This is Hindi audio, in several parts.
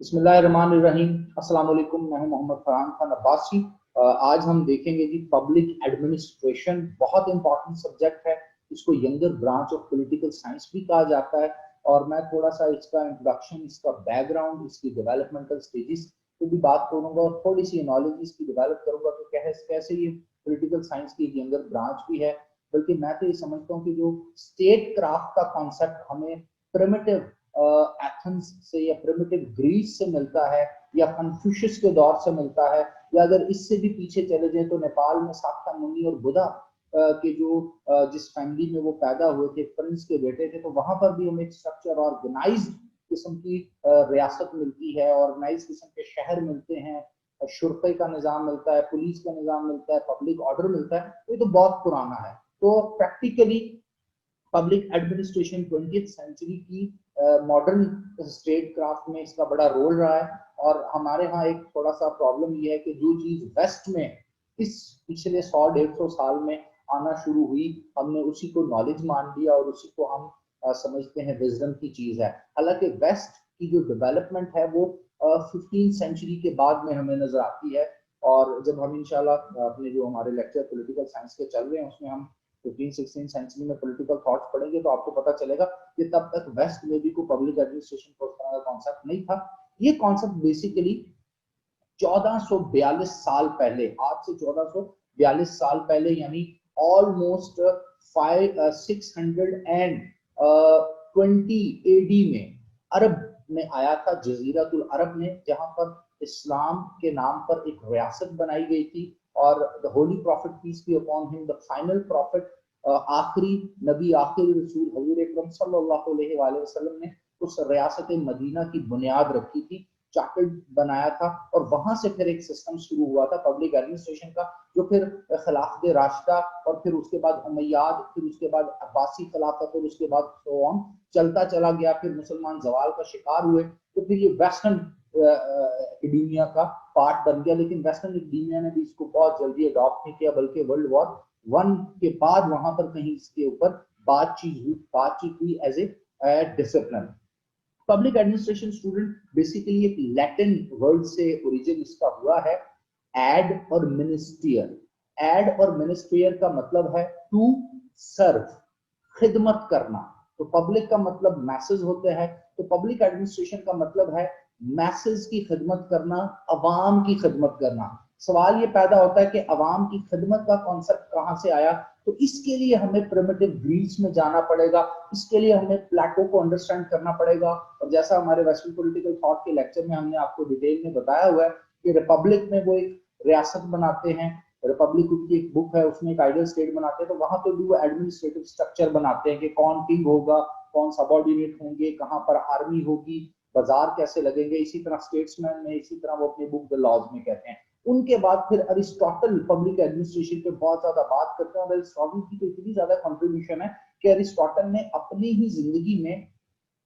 बिस्मिल्लाहिर्रहमानिर्रहीम। अस्सलाम वालेकुम। मैं हूं मोहम्मद फरहान खान अब्बासी। आज हम देखेंगे जी पब्लिक एडमिनिस्ट्रेशन। बहुत इंपॉर्टेंट सब्जेक्ट है। इसको younger branch of political science भी कहा जाता है। और मैं थोड़ा सा इसका इंट्रोडक्शन, इसका बैकग्राउंड, इसकी डेवलपमेंटल स्टेजेस को भी बात करूंगा और थोड़ी सी नॉलेज इसकी डेवलप करूंगा कि कैसे ये पॉलिटिकल साइंस की एक यंगर ब्रांच भी है। बल्कि मैं तो ये समझता हूँ कि जो स्टेट क्राफ्ट का कॉन्सेप्ट हमें प्रिमिटिव एथेंस से या प्रिमिटिव ग्रीस से मिलता है, या कन्फ्यूशियस के दौर से मिलता है, या अगर इससे भी पीछे चले जाए तो नेपाल में शाक्य मुनि और बुद्धा के जो जिस फैमिली में वो पैदा हुए थे, प्रिंस के बेटे थे, तो वहां पर भी हमें एक स्ट्रक्चर, ऑर्गेनाइज किस्म की रियासत मिलती है, ऑर्गेनाइज किस्म के शहर मिलते हैं, शुरफे का निजाम मिलता है, पुलिस का निजाम मिलता है, पब्लिक ऑर्डर मिलता है। तो ये तो बहुत पुराना है। तो practically public administration 20th century की मॉडर्न स्टेट क्राफ्ट में इसका बड़ा रोल रहा है। और हमारे यहाँ एक थोड़ा सा प्रॉब्लम ये है कि जो चीज वेस्ट में इस पिछले 100-150 साल में आना शुरू हुई, हमने उसी को नॉलेज मान लिया और उसी को हम समझते हैं विजडम की चीज है। हालांकि वेस्ट की जो डेवलपमेंट है वो 15th सेंचुरी के बाद में हमें नजर आती है। और जब हम इंशाल्लाह अपने जो हमारे लेक्चर पॉलिटिकल साइंस के चल रहे हैं उसमें हम 15th-16th सेंचुरी में पॉलिटिकल थॉट्स पढ़ेंगे तो आपको पता चलेगा कि तब तक वेस्ट में भी कोई पब्लिक एडमिनिस्ट्रेशन का उस तरह का कॉन्सेप्ट नहीं था। ये कॉन्सेप्ट बेसिकली 1442 साल पहले, आज से 1442 साल पहले, यानी ऑलमोस्ट 620 एडी में अरब में आया था, जजीरतुल अरब में, जहां पर इस्लाम के नाम पर एक रियासत बनाई गई थी। और the holy prophet peace be upon him, the final prophet, आखिरी नबी, आखिरी रसूल हजूर अकरम सल्लल्लाहु अलैहि वसल्लम ने उस रियासत मदीना की बुनियाद रखी थी, चार्टर्ड बनाया था। और वहां से फिर एक सिस्टम शुरू हुआ था पब्लिक एडमिनिस्ट्रेशन का, जो फिर खिलाफत राशिदा और फिर उसके बाद उमैयाद, फिर उसके बाद अब्बासी खिलाफत, और उसके बाद सो ऑन चलता चला गया। फिर मुसलमान जवाल का शिकार हुए, तो फिर ये वेस्टर्न एकेडेमिया का पार्ट बन गया। लेकिन वेस्टर्न एकेडेमिया ने भी इसको बहुत जल्दी अडॉप्ट नहीं किया, बल्कि वर्ल्ड वॉर 1 के बाद वहां पर कहीं इसके ऊपर बातचीत हुई as a discipline. Public administration student basically एक लैटिन वर्ड से ओरिजिन इसका हुआ है, एड और मिनिस्ट्रियर। एड और मिनिस्ट्रियर का मतलब है टू सर्व, खिदमत करना। तो पब्लिक का मतलब मैसेज होते हैं, तो पब्लिक एडमिनिस्ट्रेशन का मतलब है मैसेज की खिदमत करना, अवाम की खिदमत करना। सवाल ये पैदा होता है कि अवाम की खिदमत का कॉन्सेप्ट कहां से आया। तो इसके लिए हमें प्रिमिटिव ग्रीस में जाना पड़ेगा, इसके लिए हमें प्लेटो को अंडरस्टैंड करना पड़ेगा। और जैसा हमारे वेस्टर्न पॉलिटिकल थॉट के लेक्चर में हमने आपको डिटेल में बताया हुआ है कि रिपब्लिक में वो एक रियासत बनाते हैं, रिपब्लिक उनकी एक बुक है, उसमें एक आइडियल स्टेट बनाते हैं, तो वहां पे भी वो एडमिनिस्ट्रेटिव स्ट्रक्चर बनाते हैं कि कौन किंग होगा, कौन सबॉर्डिनेट होंगे, कहां पर आर्मी होगी, बाजार कैसे लगेंगे। इसी तरह स्टेट्समैन में इसी तरह वो अपनी बुक द लॉज में कहते हैं। उनके बाद फिर अरिस्टोटल पब्लिक एडमिनिस्ट्रेशन पे बहुत ज्यादा बात करते हैं, और अरिस्टोटल की तो इतनी ज्यादा कंट्रीब्यूशन है कि अरिस्टोटल ने अपनी ही जिंदगी में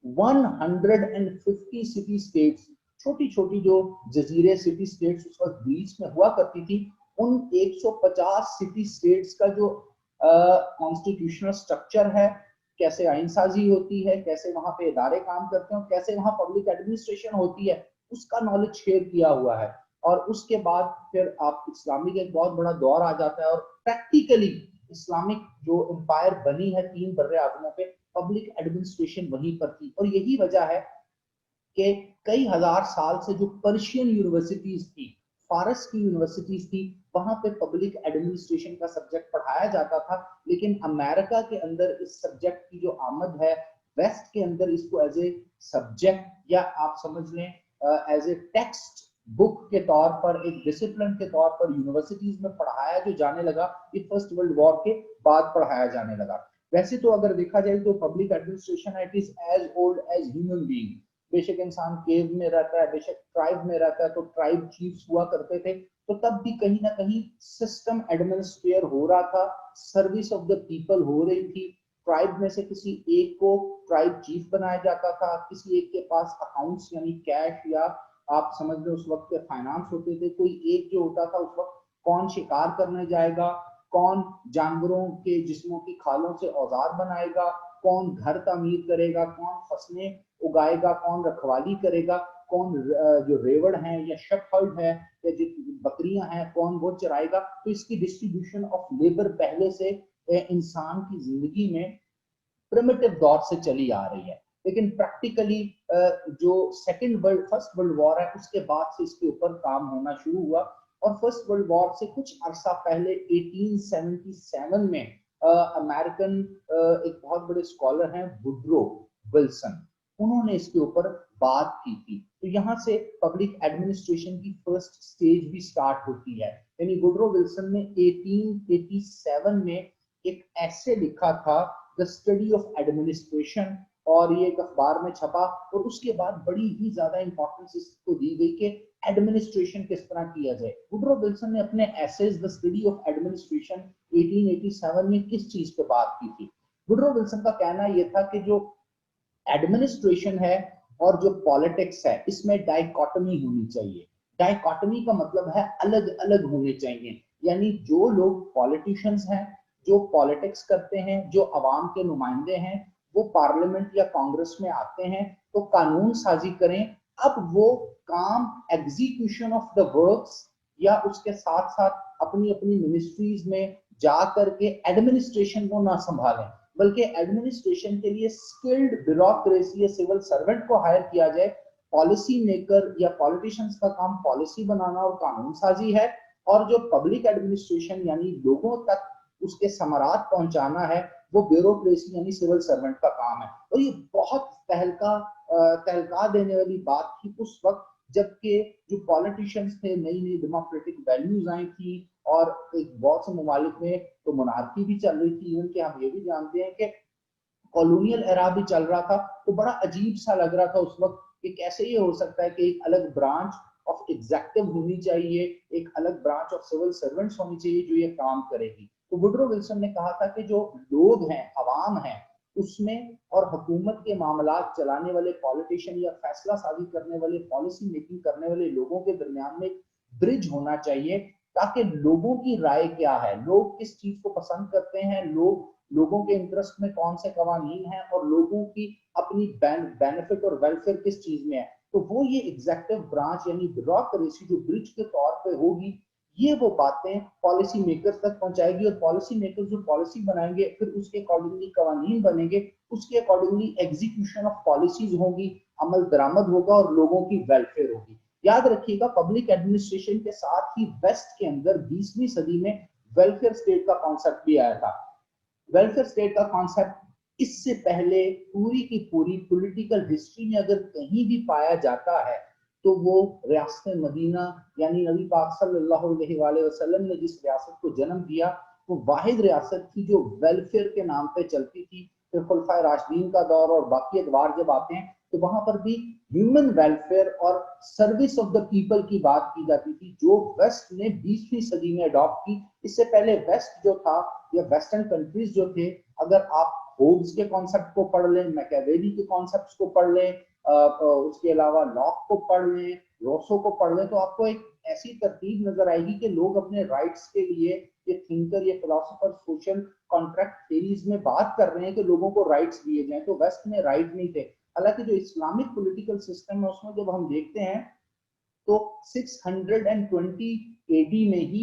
150 सिटी स्टेट्स, छोटी छोटी जो जजीरे सिटी स्टेट्स उस वक्त बीच में हुआ करती थी, उन 150 सिटी स्टेट्स का जो कॉन्स्टिट्यूशनल स्ट्रक्चर है, कैसे आइनसाजी होती है, कैसे वहां पे इदारे काम करते हैं, कैसे वहां पब्लिक एडमिनिस्ट्रेशन होती है, उसका नॉलेज शेयर किया हुआ है। और उसके बाद फिर आप इस्लामिक एक बहुत बड़ा दौर आ जाता है, और प्रैक्टिकली इस्लामिक जो एम्पायर बनी है 3 बर्रे आजमों पे, पब्लिक एडमिनिस्ट्रेशन वहीं पर थी। और यही वजह है कि कई हजार साल से जो पर्शियन यूनिवर्सिटीज थी, फारस की यूनिवर्सिटीज थी, वहां पे पब्लिक एडमिनिस्ट्रेशन का सब्जेक्ट पढ़ाया जाता था। लेकिन अमेरिका के अंदर इस सब्जेक्ट की जो आमद है, वेस्ट के अंदर इसको एज ए सब्जेक्ट, या आप समझ लें एज ए टेक्स्ट बुक के तौर पर, एक डिसिप्लिन के तौर पर यूनिवर्सिटीज में पढ़ाया जो जाने लगा, ये फर्स्ट वर्ल्ड वॉर के बाद पढ़ाया जाने लगा। वैसे तो अगर देखा जाए तो public administration it is as old as human being. बेशक इंसान केव में रहता है, बेशक ट्राइब में रहता है, तो ट्राइब चीफ्स हुआ करते थे, तो तब भी कहीं ना कहीं सिस्टम एडमिनिस्ट्रेट हो रहा था, सर्विस ऑफ द पीपल हो रही थी। ट्राइब में से किसी एक को ट्राइब चीफ बनाया जाता था, किसी एक के पास अकाउंट्स यानी कैश, या आप समझ लो उस वक्त के फाइनेंस होते थे। कोई एक जो होता था उस वक्त, कौन शिकार करने जाएगा, कौन जानवरों के जिस्मों की खालों से औजार बनाएगा, कौन घर तामीर करेगा, कौन फसलें उगाएगा, कौन रखवाली करेगा, कौन जो रेवड़ हैं या शेफहर्ड है या जो बकरियां हैं कौन वो चराएगा। तो इसकी डिस्ट्रीब्यूशन ऑफ लेबर पहले से इंसान की जिंदगी में प्रिमिटिव दौर से चली आ रही है। लेकिन प्रैक्टिकली जो फर्स्ट वर्ल्ड वॉर है उसके बाद से इसके ऊपर काम होना शुरू हुआ। और फर्स्ट वर्ल्ड वॉर से कुछ अरसा पहले 1877 में अमेरिकन एक बहुत बड़े स्कॉलर हैं वुड्रो विल्सन, उन्होंने इसके ऊपर बात की थी। तो यहाँ से पब्लिक एडमिनिस्ट्रेशन की फर्स्ट स्टेज भी स्टार्ट होती है। यानी वुड्रो विल्सन ने 1887 में एक ऐसे लिखा था द स्टडी ऑफ एडमिनिस्ट्रेशन, और ये एक अखबार में छपा। और उसके बाद बड़ी ही ज्यादा इंपॉर्टेंस इसको दी गई कि एडमिनिस्ट्रेशन किस तरह किया जाए। वुड्रो विल्सन ने अपने essays the study of administration 1887 में किस चीज पे बात की थी। वुड्रो विल्सन का कहना यह था कि जो एडमिनिस्ट्रेशन है और जो पॉलिटिक्स है इसमें डाइकोटमी होनी चाहिए। डाइकोटमी का मतलब है अलग अलग होने चाहिए। यानी जो लोग पॉलिटिशियंस हैं, जो पॉलिटिक्स करते हैं, जो अवाम के नुमाइंदे हैं, वो पार्लियामेंट या कांग्रेस में आते हैं तो कानून साजी करें। अब वो काम एग्जीक्यूशन ऑफ द वर्क्स या उसके साथ साथ अपनी अपनी मिनिस्ट्रीज में जा करके एडमिनिस्ट्रेशन को ना संभालें, बल्कि एडमिनिस्ट्रेशन के लिए स्किल्ड ब्यूरोक्रेसी या सिविल सर्वेंट को हायर किया जाए। पॉलिसी मेकर या पॉलिटिशियंस का काम पॉलिसी बनाना और कानून साजी है, और जो पब्लिक एडमिनिस्ट्रेशन यानी लोगों तक उसके समरात पहुंचाना है वो ब्यूरोक्रेसी यानी सिविल सर्वेंट का काम है। और ये बहुत तहलका देने वाली बात थी उस वक्त, जबकि जो पॉलिटिशियंस थे, नई नई डेमोक्रेटिक वैल्यूज आई थी और एक बहुत से ममालिक में तो मोनार्की भी चल रही थी। इवन कि हम ये भी जानते हैं कि कॉलोनियल एरा भी चल रहा था। तो बड़ा अजीब सा लग रहा था उस वक्त कि कैसे ये हो सकता है कि एक अलग ब्रांच ऑफ एग्जीक्यूटिव होनी चाहिए, एक अलग ब्रांच ऑफ सिविल सर्वेंट्स होनी चाहिए जो ये काम करेगी। तो वुड्रो विल्सन ने कहा था कि जो लोग हैं, अवाम हैं, उसमें और हुकूमत के मामलात चलाने वाले पॉलिटिशियन या फैसला साजी करने वाले, पॉलिसी मेकिंग करने वाले लोगों के दरमियान में ब्रिज होना चाहिए, ताकि लोगों की राय क्या है, लोग किस चीज को पसंद करते हैं, लोगों के इंटरेस्ट में कौन से कवानीन हैं और लोगों की अपनी बेनिफिट और वेलफेयर किस चीज में है। तो वो ये एग्जीक्यूटिव ब्रांच यानी ब्यूरोक्रेसी जो ब्रिज के तौर पे होगी, ये वो बातें पॉलिसी मेकर्स तक पहुंचाएगी। और पॉलिसी मेकर्स जो पॉलिसी बनाएंगे फिर उसके अकॉर्डिंगली कवानीन बनेंगे, उसके अकॉर्डिंगली एग्जीक्यूशन ऑफ पॉलिसीज होगी, अमल दरामद होगा और लोगों की वेलफेयर होगी। याद रखिएगा पब्लिक एडमिनिस्ट्रेशन के साथ ही वेस्ट के अंदर 20वीं सदी में वेलफेयर स्टेट का कॉन्सेप्ट भी आया था। वेलफेयर स्टेट का कॉन्सेप्ट इससे पहले पूरी की पूरी पॉलिटिकल हिस्ट्री में अगर कहीं भी पाया जाता है तो वो रियासत मदीना यानी नबी पाक सल्लल्लाहु अलैहि वसल्लम ने जिस रियासत को जन्म दिया वो वाहिद रियासत थी जो वेलफेयर के नाम पे चलती थी। फिर खुलफाए राशिदीन का दौर और बाकी अदवार जब आते हैं तो वहां पर भी ह्यूमन वेलफेयर और सर्विस ऑफ द पीपल की बात की जाती थी, जो वेस्ट ने 20वीं सदी में अडॉप्ट की। इससे पहले वेस्ट जो था या वेस्टर्न कंट्रीज जो थे, अगर आप होब्स के कॉन्सेप्ट को पढ़ लें, मैकियावेली के कॉन्सेप्ट्स को पढ़ लें, उसके अलावा लॉक को पढ़ लें, रोसो को पढ़ लें, तो आपको एक ऐसी तरतीब नजर आएगी कि लोग अपने राइट्स के लिए, ये थिंकर, ये फिलोसोफर सोशल कॉन्ट्रैक्ट थ्योरीज में बात कर रहे हैं कि लोगों को राइट्स दिए जाएं। तो वेस्ट में राइट नहीं थे। हालांकि जो इस्लामिक पॉलिटिकल सिस्टम है उसमें जब हम देखते हैं तो 620 एडी में ही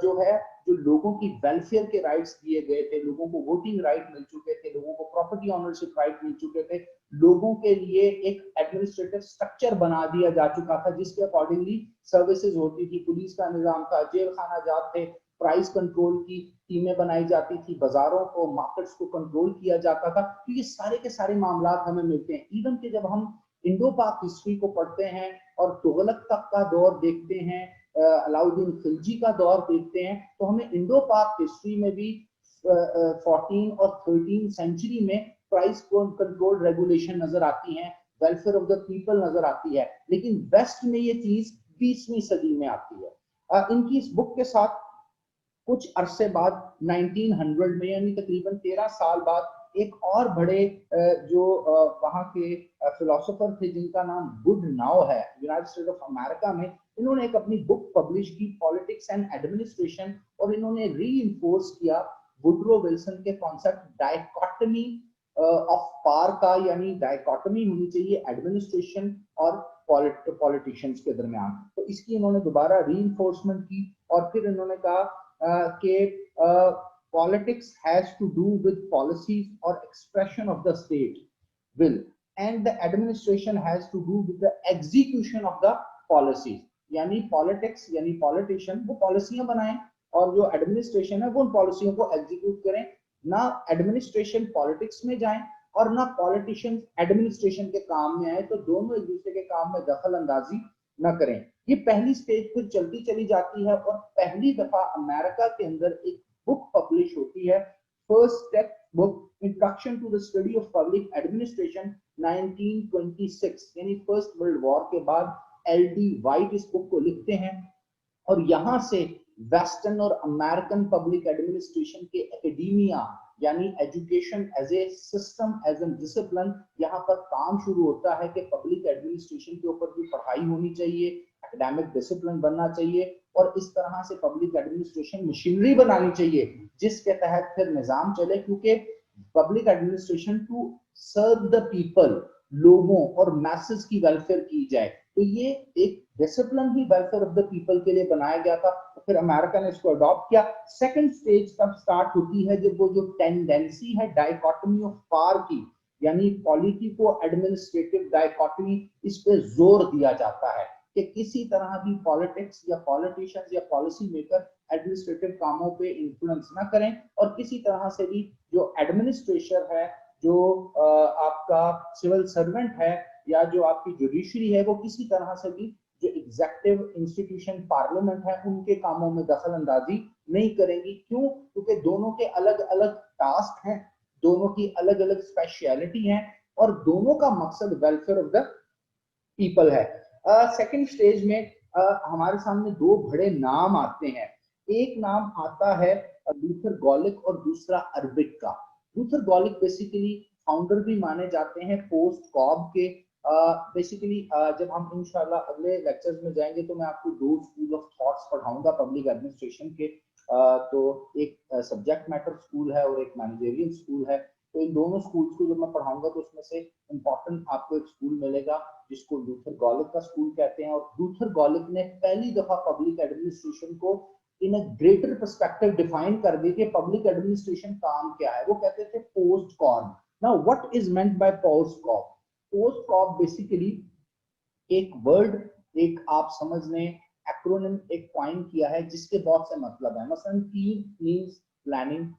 जो है जो लोगों की वेलफेयर के राइट्स दिए गए थे, लोगों को वोटिंग राइट मिल चुके थे, लोगों को प्रॉपर्टी ऑनरशिप राइट मिल चुके थे, लोगों के लिए एक एडमिनिस्ट्रेटिव स्ट्रक्चर बना दिया जा चुका था जिसके अकॉर्डिंगली सर्विसेज होती थी, पुलिस का निजाम था, जेल खाना जात थे, प्राइस कंट्रोल की टीमें बनाई जाती थी, बाजारों को, मार्केट्स को कंट्रोल किया जाता था। तो ये सारे के सारे मामला हमें मिलते हैं। इवन कि जब हम इंडो पाक हिस्ट्री को पढ़ते हैं और तुगलक तक का दौर देखते हैं, अलाउद्दीन खिलजी का दौर देखते हैं, तो हमें इंडो पाक हिस्ट्री में भी 14 और 13 सेंचुरी में प्राइस कंट्रोल रेगुलेशन नजर आती हैं, वेलफेयर ऑफ द पीपल नजर आती है। लेकिन वेस्ट में ये चीज 20वीं सदी में आती है। इनकी इस बुक के साथ कुछ अरसे बाद 1900 में यानी तकरीबन 13 साल बाद एक और बड़े जो वहां के फिलोसोफर थे जिनका नाम गुडनाउ है, यूनाइटेड स्टेट ऑफ अमेरिका में, इन्होंने एक अपनी बुक पब्लिश की पॉलिटिक्स एंड एडमिनिस्ट्रेशन, और इन्होंने रीइंफोर्स किया वुड्रो विल्सन के कॉन्सेप्ट डाइकोटमी ऑफ पावर का, यानी डाइकोटमी होनी चाहिए एडमिनिस्ट्रेशन और पॉलिटिशियंस के दरमियान। तो इसकी इन्होंने दोबारा रीइंफोर्समेंट की और फिर इन्होंने कहा कि politics has to do with policies और expression of the state will and the administration has to do with the execution of the policies. यानी पॉलिटिक्स यानी पॉलिटिशियन वो पॉलिसियां बनाएं और जो एडमिनिस्ट्रेशन है वो उन पॉलिसियों को एग्जीक्यूट करें। ना एडमिनिस्ट्रेशन पॉलिटिक्स में जाए और ना पॉलिटिशियंस एडमिनिस्ट्रेशन के काम में आए, तो दोनों एक दूसरे के काम में दखल अंदाजी न करें। ये पहली स्टेज फिर चलती चली जाती है और पहली दफा अमेरिका के अंदर एक बुक पब्लिश होती है, first step book introduction to the study of public administration 1926, यानी फर्स्ट वर्ल्ड वॉर के बाद एल.डी. वाइट इस बुक को लिखते हैं और यहां से वेस्टर्न और अमेरिकन पब्लिक एडमिनिस्ट्रेशन के एकेडेमिया यानी education as a system as an discipline यहाँ पर काम शुरू होता है कि पब्लिक एडमिनिस्ट्रेशन के ऊपर भी पढ़ाई होनी चाहिए, एकेडमिक डिसिप्लिन बनना चाहिए और इस तरह से पब्लिक एडमिनिस्ट्रेशन मशीनरी बनानी चाहिए जिसके तहत फिर निजाम चले, क्योंकि public administration to serve the people, लोगों और मैसेज की वेलफेयर की जाए। तो ये एक discipline he welfare of the people के लिए बनाया गया था। तो फिर अमेरिका ने इसको अडॉप्ट किया। सेकंड स्टेज तब स्टार्ट होती है जब वो जो टेंडेंसी है डाइकोटमी ऑफ पावर की, यानी पॉलिटिको एडमिनिस्ट्रेटिव डाइकोटमी, इस पे जोर दिया जाता है कि किसी तरह भी पॉलिटिक्स या पॉलिटिशियंस या पॉलिसी मेकर एडमिनिस्ट्रेटिव कामों पे इन्फ्लुएंस ना करें और किसी तरह से भी जो एडमिनिस्ट्रेशन है, जो आपका सिविल सर्वेंट है या जो आपकी जुडिशरी है, वो किसी तरह से भी जो एग्जीक्यूटिव इंस्टीट्यूशन पार्लियामेंट है उनके कामों में दखल अंदाजी नहीं करेंगी। क्यों? क्योंकि दोनों के अलग अलग टास्क हैं, दोनों की अलग अलग स्पेशलिटी है और दोनों का मकसद वेलफेयर ऑफ द पीपल है। सेकंड स्टेज में हमारे सामने दो बड़े नाम आते हैं। एक नाम आता है लूथर गॉलिक और दूसरा अर्बिट का। लूथर गॉलिक बेसिकली फाउंडर भी माने जाते हैं पोस्ट कॉब के। बेसिकली जब हम इंशाल्लाह अगले लेक्चर्स में जाएंगे तो मैं आपको दो स्कूल ऑफ थॉट्स पढ़ाऊंगा पब्लिक एडमिनिस्ट्रेशन के। तो एक सब्जेक्ट मैटर स्कूल है और एक मैनेजरियल स्कूल है। तो इन दोनों स्कूल्स को जब मैं पढ़ाऊंगा तो उसमें से इंपॉर्टेंट आपको एक स्कूल मिलेगा जिसको लूथर गॉलिक का स्कूल कहते हैं। और लूथर गॉलिक ने पहली दफा पब्लिक एडमिनिस्ट्रेशन को इन अ ग्रेटर पर्सपेक्टिव डिफाइन कर दी कि पब्लिक एडमिनिस्ट्रेशन काम क्या है। वो कहते थे POSDCORB. Now what is meant by POSDCORB? POSDCORB basically एक वर्ड, एक आप समझ लें एक्रोनिम एक कॉइन किया है जिसके बहुत से मतलब है। मसलन P means planning,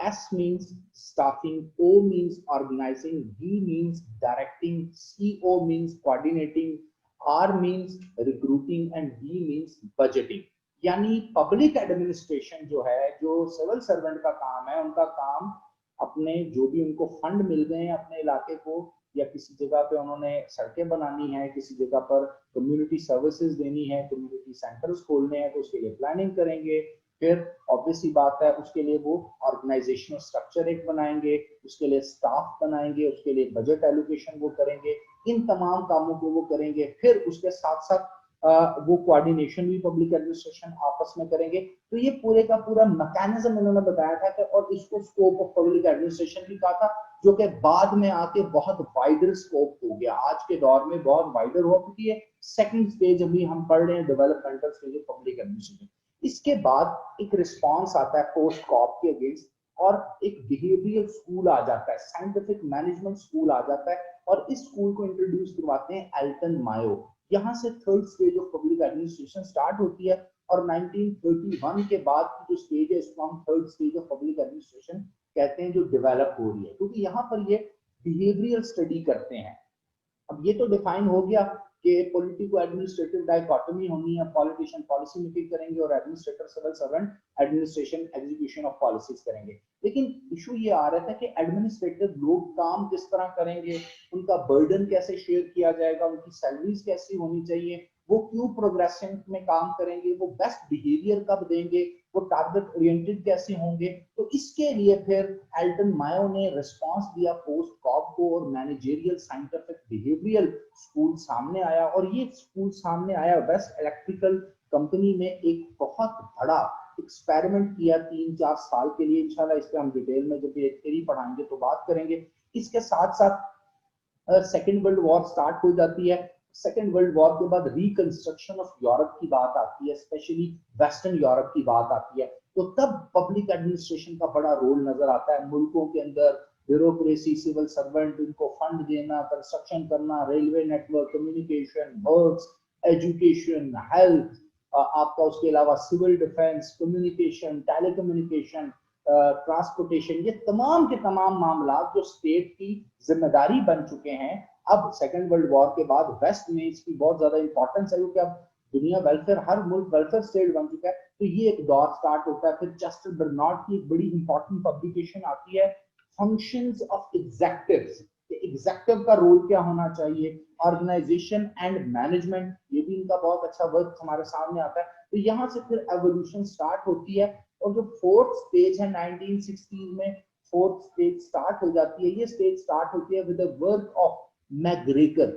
S means staffing, O means organizing, D means directing, CO means coordinating, R means recruiting and D means budgeting। यानी पब्लिक एडमिनिस्ट्रेशन जो है, जो सिविल सर्वेंट का काम है, उनका काम अपने जो भी उनको फंड मिल गए हैं अपने इलाके को, या किसी जगह पे उन्होंने सड़कें बनानी है, किसी जगह पर कम्युनिटी सर्विसेज देनी है, कम्युनिटी सेंटर्स खोलने हैं, तो उसके लिए प्लानिंग करेंगे। फिर ऑब्वियसली बात है उसके लिए वो ऑर्गेनाइजेशनल स्ट्रक्चर एक बनाएंगे, उसके लिए स्टाफ बनाएंगे, उसके लिए बजट एलोकेशन वो करेंगे, इन तमाम कामों को वो करेंगे। फिर उसके साथ साथ वो कोऑर्डिनेशन भी पब्लिक एडमिनिस्ट्रेशन आपस में करेंगे। तो ये पूरे का पूरा मैकेनिज्म इन्होंने बताया था कि, और इसको स्कोप ऑफ पब्लिक एडमिनिस्ट्रेशन भी कहा था, जो कि बाद में आके बहुत वाइडर स्कोप हो गया, आज के दौर में बहुत वाइडर हो चुकी है। सेकंड स्टेज अभी हम पढ़ रहे हैं developmental stage of public administration. इसके बाद एक रिस्पॉन्स आता है पोस्ट कॉप के अगेंस्ट और एक बिहेवियर स्कूल आ जाता है, साइंटिफिक मैनेजमेंट स्कूल आ जाता है और इस स्कूल को इंट्रोड्यूस करवाते हैं एल्टन मायो। यहाँ से third stage of public administration start होती है और 1931 के बाद की जो स्टेज है इसको हम third stage of public administration कहते हैं, जो डेवलप हो रही है, क्योंकि यहाँ पर ये बिहेवियरल स्टडी करते हैं। अब ये तो डिफाइन हो गया कि पॉलिटिको एडमिनिस्ट्रेटिव डाइकोटमी होनी है, पॉलिटिशियन पॉलिसी मेकिंग करेंगे और administrator civil servant administration execution of policies करेंगे। लेकिन इशू ये आ रहा था कि एडमिनिस्ट्रेटिव लोग काम किस तरह करेंगे, उनका बर्डन कैसे शेयर किया जाएगा, उनकी सैलरीज कैसी होनी चाहिए, वो क्यों प्रोग्रेशन में काम करेंगे, वो बेस्ट बिहेवियर कब देंगे, वो टारगेट ओरिएंटेड कैसे होंगे। तो इसके लिए फिर एल्टन मायो ने रिस्पांस दिया पोस्ट कॉब को और मैनेजरियल साइंटिफिक बिहेवियरल स्कूल सामने आया। और ये स्कूल सामने आया वेस्ट इलेक्ट्रिकल कंपनी में एक बहुत बड़ा एक्सपेरिमेंट किया 3-4 साल के लिए। इंशाल्लाह इस पे हम डिटेल में जब ये थ्योरी पढ़ाएंगे तो बात करेंगे। इसके साथ साथ सेकेंड वर्ल्ड वॉर स्टार्ट हो जाती है सेकेंड वर्ल्ड वॉर के बाद रिकंस्ट्रक्शन ऑफ यूरोप की बात आती है, स्पेशली वेस्टर्न यूरोप की बात आती है, तो तब पब्लिक एडमिनिस्ट्रेशन का बड़ा रोल नजर आता है। मुल्कों के अंदर ब्यूरोक्रेसी, सिविल सर्वेंट, इनको फंड देना, कंस्ट्रक्शन करना, railway network, communication, works, education, health, आपका उसके अलावा civil defence, communication, telecommunication, transportation, ये तमाम के तमाम मामला जो स्टेट की जिम्मेदारी बन चुके हैं। अब सेकेंड वर्ल्ड वॉर के बाद वेस्ट में इसकी बहुत ज्यादा इंपॉर्टेंस है, क्योंकि अब दुनिया वेलफेयर, हर मुल्क वेलफेयर स्टेट बन चुका है। तो ये एक दौर स्टार्ट होता है। फिर चेस्टर बर्नार्ड की एक बड़ी इंपॉर्टेंट पब्लिकेशन आती है, फंक्शंस ऑफ एग्जेक्टिव्स। एग्जेक्टिव का रोल क्या होना चाहिए, ऑर्गेनाइजेशन एंड मैनेजमेंट, ये भी इनका बहुत अच्छा वर्क हमारे सामने आता है। तो यहाँ से फिर एवोल्यूशन स्टार्ट होती है। और जो फोर्थ स्टेज है 1960 में, फोर्थ स्टेज स्टार्ट हो जाती है। ये स्टेज स्टार्ट होती है with the work of McGregor.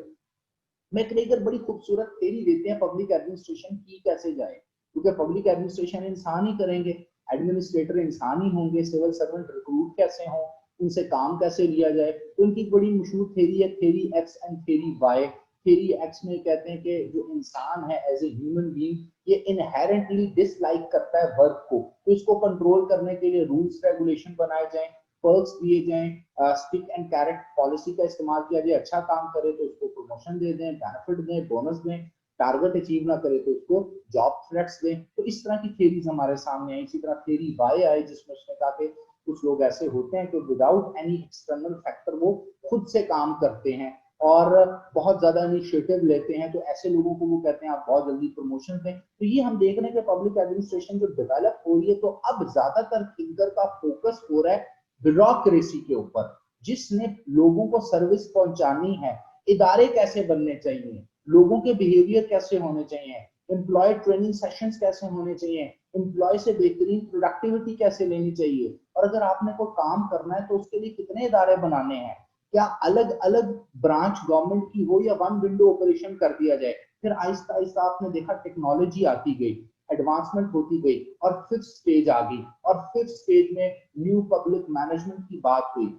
McGregor बड़ी खूबसूरत थ्योरी देते हैं पब्लिक एडमिनिस्ट्रेशन की कैसे जाए, क्योंकि पब्लिक एडमिनिस्ट्रेशन इंसान ही करेंगे, एडमिनिस्ट्रेटर इंसान ही होंगे, सिविल सर्वेंट रिक्रूट कैसे हों, उनसे काम कैसे लिया जाए। तो उनकी बड़ी मशहूर थ्योरी है, theory X and theory Y. Theory X में कहते हैं कि जो इंसान है एज ए ह्यूमन बीइंग, ये इनहेरेंटली डिसलाइक करता है वर्क को, तो इसको कंट्रोल करने के लिए रूल्स रेगुलेशन बनाए जाएं, पर्क्स दिए जाएं, स्टिक एंड कैरेट पॉलिसी का इस्तेमाल किया जाए। अच्छा काम करे तो उसको प्रमोशन दे दें, बेनिफिट दें, बोनस दें, टारगेट अचीव ना करे तो उसको जॉब थ्रेट्स दें। तो इस तरह की थ्योरीज हमारे सामने आई। इसी तरह थ्योरी वाई आई, जिसमें उसने कहा कि कुछ लोग ऐसे होते हैं कि विदाउट एनी एक्सटर्नल फैक्टर वो खुद से काम करते हैं और बहुत ज्यादा इनिशिएटिव लेते हैं, तो ऐसे लोगों को वो कहते हैं आप बहुत जल्दी प्रमोशन दें। तो ये हम देख रहे हैं कि पब्लिक एडमिनिस्ट्रेशन जो डेवलप हो रही है, तो अब ज्यादातर थिंकर का फोकस हो रहा है ब्यूरोक्रेसी के ऊपर, जिसने लोगों को सर्विस पहुंचानी है। इदारे कैसे बनने चाहिए, लोगों के बिहेवियर कैसे होने चाहिए, एम्प्लॉय ट्रेनिंग सेशंस कैसे होने चाहिए, एम्प्लॉय से बेहतरीन प्रोडक्टिविटी कैसे लेनी चाहिए, और अगर आपने कोई काम करना है तो उसके लिए कितने इदारे बनाने हैं, क्या अलग अलग ब्रांच गवर्नमेंट की हो या वन विंडो ऑपरेशन कर दिया जाए। फिर आहिस्ता आहिस्ता आपने देखा टेक्नोलॉजी आती गई, एडवांसमेंट होती गई, और फिफ्थ स्टेज आ गई। और फिफ्थ स्टेज में न्यू पब्लिक मैनेजमेंट की बात हुई,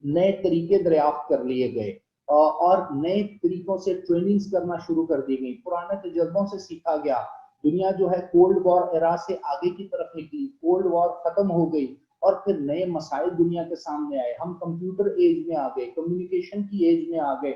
नए तरीके दरियाफ्त कर लिए गए और नए तरीकों से ट्रेनिंग्स करना शुरू कर दी गई, पुराने तजर्बों से सीखा गया। दुनिया जो है कोल्ड वॉर एरा से आगे की तरफ निकली, कोल्ड वॉर खत्म हो गई और फिर नए मसाइल दुनिया के सामने आए। हम कंप्यूटर एज में आ गए, कम्युनिकेशन की एज में आ गए,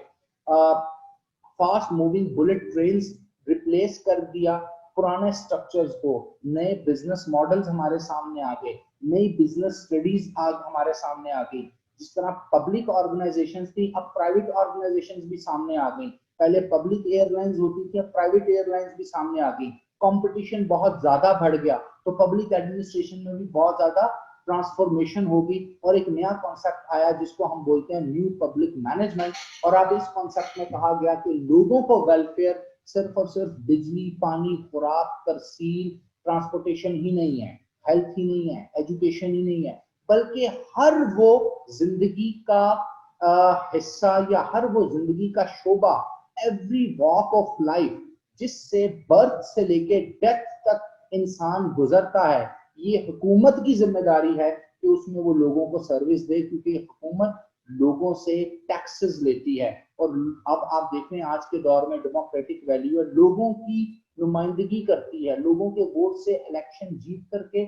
fast moving bullet train replace कर दिया पुराने स्ट्रक्चर्स को, नए बिजनेस मॉडल्स हमारे सामने आ गए, नई बिजनेस स्टडीज आज हमारे सामने आ गई। जिस तरह पब्लिक ऑर्गेनाइजेशंस थी, अब प्राइवेट ऑर्गेनाइजेशंस भी सामने आ गई। पहले पब्लिक एयरलाइंस होती थी, अब प्राइवेट एयरलाइंस भी सामने आ गई। कंपटीशन बहुत ज्यादा बढ़ गया, तो पब्लिक एडमिनिस्ट्रेशन में भी बहुत ज्यादा ट्रांसफॉर्मेशन होगी और एक नया कॉन्सेप्ट आया जिसको हम बोलते हैं न्यू पब्लिक मैनेजमेंट। और अब इस कॉन्सेप्ट में कहा गया कि लोगों को वेलफेयर सिर्फ और सिर्फ बिजली, पानी, खुराक, तरसील, ट्रांसपोर्टेशन ही नहीं है, हेल्थ ही नहीं है, एजुकेशन ही नहीं है, बल्कि हर वो जिंदगी का हिस्सा या हर वो जिंदगी का शोबा, एवरी वॉक ऑफ लाइफ, जिससे बर्थ से लेके डेथ तक इंसान गुजरता है, ये हुकूमत की जिम्मेदारी है कि उसमें वो लोगों को सर्विस दे, क्योंकि हुकूमत लोगों से टैक्सेस लेती है। और अब आप देख रहे हैं आज के दौर में डेमोक्रेटिक वैल्यू है, लोगों की नुमाइंदगी करती है, लोगों के वोट से इलेक्शन जीत करके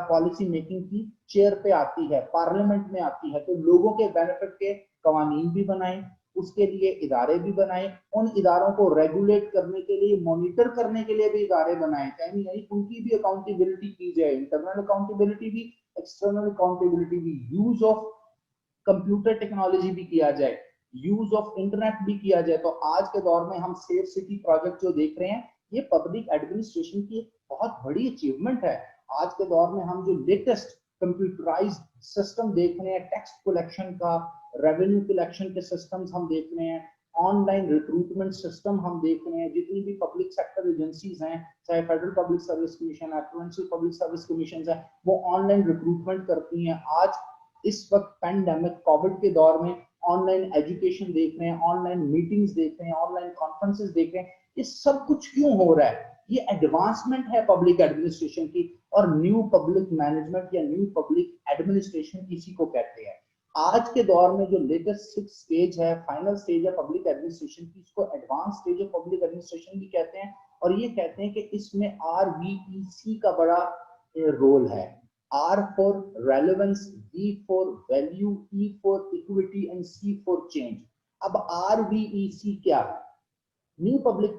पॉलिसी मेकिंग की चेयर पे आती है, पार्लियामेंट में आती है। तो लोगों के बेनिफिट के कवानीन भी बनाए, उसके लिए इदारे भी बनाए, उन इदारों को रेगुलेट करने के लिए, मॉनिटर करने के लिए भी इदारे बनाए, यानी उनकी भी अकाउंटेबिलिटी की जाए, इंटरनल अकाउंटेबिलिटी भी, एक्सटर्नल अकाउंटेबिलिटी भी, यूज ऑफ कंप्यूटर टेक्नोलॉजी भी किया जाए, यूज ऑफ इंटरनेट भी किया जाए। तो आज के दौर में हम सेफ सिटी प्रोजेक्ट जो देख रहे हैं, ये पब्लिक एडमिनिस्ट्रेशन की बहुत बड़ी अचीवमेंट है। आज के दौर में हम जो लेटेस्ट कंप्यूटराइज्ड सिस्टम देख रहे हैं, टैक्स कलेक्शन का, रेवेन्यू कलेक्शन के सिस्टम्स हम देख रहे हैं, ऑनलाइन रिक्रूटमेंट सिस्टम हम देख रहे हैं, जितनी भी पब्लिक सेक्टर एजेंसीज हैं, चाहे फेडरल पब्लिक सर्विस कमीशन है, प्रोविंशियल पब्लिक सर्विस कमीशन है, वो ऑनलाइन रिक्रूटमेंट करती हैं। आज इस वक्त पैंडेमिक कोविड के दौर में ऑनलाइन एजुकेशन देख रहे हैं, ऑनलाइन मीटिंग्स देख रहे हैं, ऑनलाइन कॉन्फ्रेंसेस देख रहे हैं। ये सब कुछ क्यों हो रहा है? ये एडवांसमेंट है पब्लिक एडमिनिस्ट्रेशन की, और न्यू पब्लिक मैनेजमेंट या न्यू पब्लिक एडमिनिस्ट्रेशन इसी को कहते हैं। आज के दौर में जो लेटेस्ट 6 स्टेज है, फाइनल स्टेज है पब्लिक एडमिनिस्ट्रेशन की, इसको advance stage of public administration भी कहते हैं। और ये कहते हैं कि इसमें RVEC का बड़ा रोल है। R for relevance, V for value, E for equity and C for change। अब RVEC क्या है? न्यू पब्लिक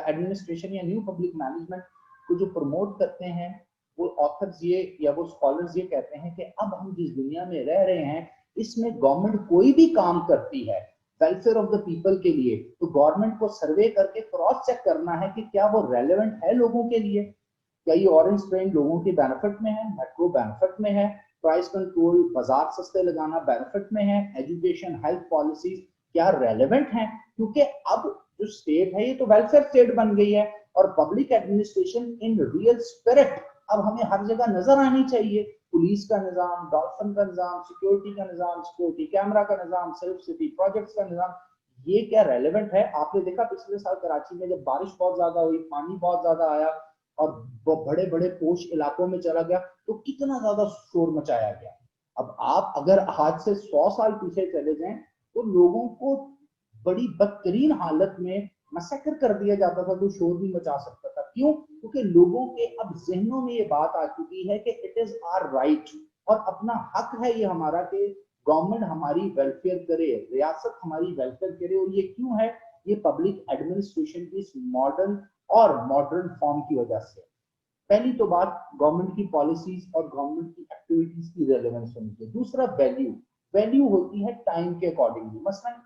एडमिनिस्ट्रेशन या न्यू पब्लिक मैनेजमेंट को जो प्रमोट करते हैं वो ऑथर्स ये या वो स्कॉलर्स ये कहते हैं कि अब हम जिस दुनिया में रह रहे हैं इसमें गवर्नमेंट कोई भी काम करती है वेलफेयर ऑफ द पीपल के लिए, तो गवर्नमेंट को सर्वे करके क्रॉस चेक करना है कि क्या वो रेलेवेंट है लोगों के लिए। क्या ये ऑरेंज ट्रेन लोगों के बेनिफिट में है, मेट्रो बेनिफिट में है, प्राइस कंट्रोल, बाजार सस्ते लगाना बेनिफिट में है, एजुकेशन, हेल्थ पॉलिसीज क्या रेलेवेंट है? क्योंकि अब जो स्टेट है ये तो वेलफेयर स्टेट बन गई है और public administration in real spirit अब हमें हर जगह नजर आनी चाहिए। पुलिस का निजाम, डॉल्फिन का निजाम, सिक्योरिटी का निजाम, सिक्योरिटी कैमरा का निजाम, सेल्फ सिटी प्रोजेक्ट्स का निजाम, ये क्या रेलेवेंट है? आपने देखा पिछले साल कराची में जब बारिश बहुत ज्यादा हुई, पानी बहुत ज्यादा आया और बड़े बड़े पोश इलाकों में चला गया तो कितना ज्यादा शोर मचाया गया। अब आप अगर आज से 100 साल पीछे चले जाएं तो लोगों को बड़ी बदतरीन हालत में मैसेकर कर दिया जाता था, तो शोर भी मचा सकता था। क्यों? क्योंकि लोगों के अब जहनों में ये बात आ चुकी है कि इट इज आवर राइट और अपना हक है ये हमारा कि गवर्नमेंट हमारी वेलफेयर करे, रियासत हमारी वेलफेयर करे। और ये क्यों है? ये पब्लिक एडमिनिस्ट्रेशन की इस मॉडर्न फॉर्म की वजह से। पहली तो बात गवर्नमेंट की पॉलिसीज और गवर्नमेंट की एक्टिविटीज की रेलेवेंस होनी चाहिए। दूसरा वैल्यू होती है टाइम के अकॉर्डिंगली। मसलन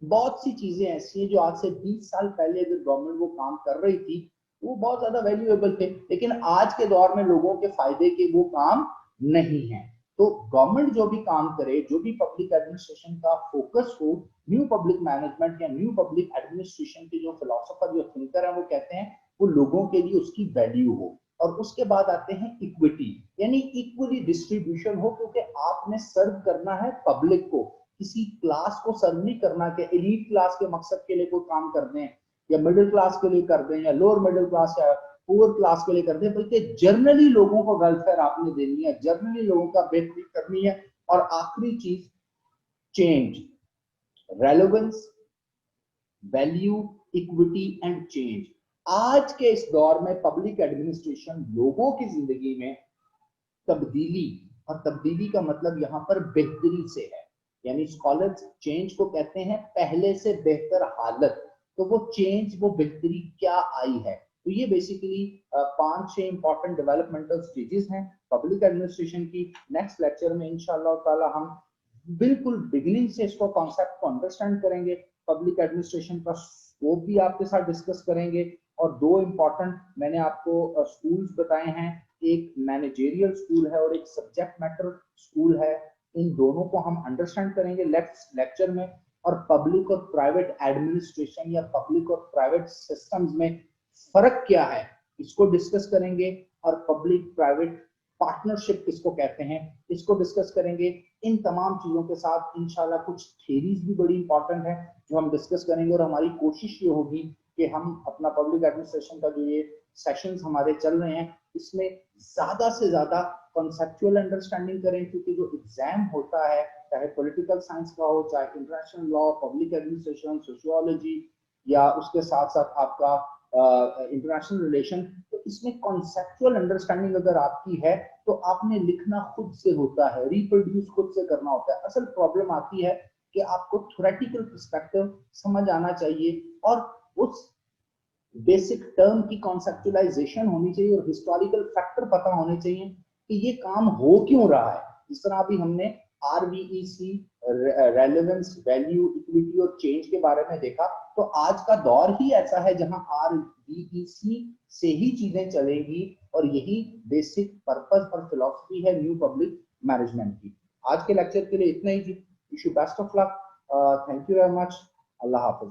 बहुत सी चीजें ऐसी हैं जो आज से 20 साल पहले अगर गवर्नमेंट वो काम कर रही थी वो बहुत ज्यादा वैल्यूएबल थे, लेकिन आज के दौर में लोगों के फायदे के वो काम नहीं है। तो गवर्नमेंट जो भी काम करे, जो भी पब्लिक एडमिनिस्ट्रेशन का फोकस हो, न्यू पब्लिक मैनेजमेंट या न्यू पब्लिक एडमिनिस्ट्रेशन के जो फिलोसोफर, जो थिंकर है, वो कहते हैं वो लोगों के लिए उसकी वैल्यू हो। और उसके बाद आते हैं इक्विटी, यानी इक्वली डिस्ट्रीब्यूशन हो, क्योंकि आपने सर्व करना है पब्लिक को, किसी क्लास को सर्व नहीं करना कि एलीट क्लास के मकसद के लिए कोई काम कर दें या मिडिल क्लास के लिए कर दें या लोअर मिडिल क्लास या पुअर क्लास के लिए कर दें, बल्कि जर्नली लोगों को वेलफेयर आपने देनी है, जर्नली लोगों का बेहतरी करनी है। और आखिरी चीज change, relevance, value, equity and change. आज के इस दौर में पब्लिक एडमिनिस्ट्रेशन लोगों की जिंदगी में तब्दीली, और तब्दीली का मतलब यहाँ पर बेहतरी से है, यानी स्कॉलर्स चेंज को कहते हैं पहले से बेहतर हालत। तो वो चेंज, वो बेहतरी क्या आई है? तो ये बेसिकली 5-6 इंपॉर्टेंट डेवलपमेंटल स्टेजेस हैं पब्लिक एडमिनिस्ट्रेशन की। नेक्स्ट लेक्चर में इंशाल्लाह ताला हम बिल्कुल बिगिनिंग से इसको कॉन्सेप्ट को अंडरस्टैंड करेंगे, पब्लिक एडमिनिस्ट्रेशन का स्कोप भी आपके साथ डिस्कस करेंगे। और 2 इंपॉर्टेंट मैंने आपको स्कूल्स बताए हैं, एक मैनेजेरियल स्कूल है और एक सब्जेक्ट मैटर स्कूल है। इन दोनों को हम अंडरस्टैंड करेंगे नेक्स्ट लेक्चर में। और पब्लिक और प्राइवेट एडमिनिस्ट्रेशन या पब्लिक और प्राइवेट सिस्टम्स में फर्क क्या है इसको डिस्कस करेंगे। और पब्लिक प्राइवेट पार्टनरशिप किसको कहते हैं इसको डिस्कस करेंगे। इन तमाम चीजों के साथ इंशाल्लाह कुछ थ्योरीज भी बड़ी इंपॉर्टेंट है जो हम डिस्कस करेंगे। और हमारी कोशिश ये होगी कि हम अपना पब्लिक एडमिनिस्ट्रेशन का जो ये सेशंस हमारे चल रहे हैं इसमें ज्यादा से ज्यादा कॉन्सेप्चुअल अंडरस्टैंडिंग करें, क्योंकि जो एग्जाम होता है चाहे पॉलिटिकल साइंस का हो, चाहे international law, public administration, sociology या उसके साथ साथ आपका इंटरनेशनल रिलेशन, तो इसमें कॉन्सेप्चुअल अंडरस्टैंडिंग अगर आपकी है तो आपने लिखना खुद से होता है, रिप्रोड्यूस खुद से करना होता है। असल प्रॉब्लम आती है कि आपको थ्योरेटिकल पर्सपेक्टिव समझ आना चाहिए और उस बेसिक टर्म की कॉन्सेप्चुअलाइजेशन होनी चाहिए और हिस्टोरिकल फैक्टर पता होने चाहिए कि ये काम हो क्यों रहा है। जिस तरह अभी हमने RVEC, रेलेवेंस, वैल्यू, इक्विटी और चेंज के बारे में देखा, तो आज का दौर ही ऐसा है जहां RVEC से ही चीजें चलेंगी और यही बेसिक पर्पस और फिलॉसफी है न्यू पब्लिक मैनेजमेंट की। आज के लेक्चर के लिए इतना ही जी। Wish you best of luck, thank you very much, अल्लाह हाफिज।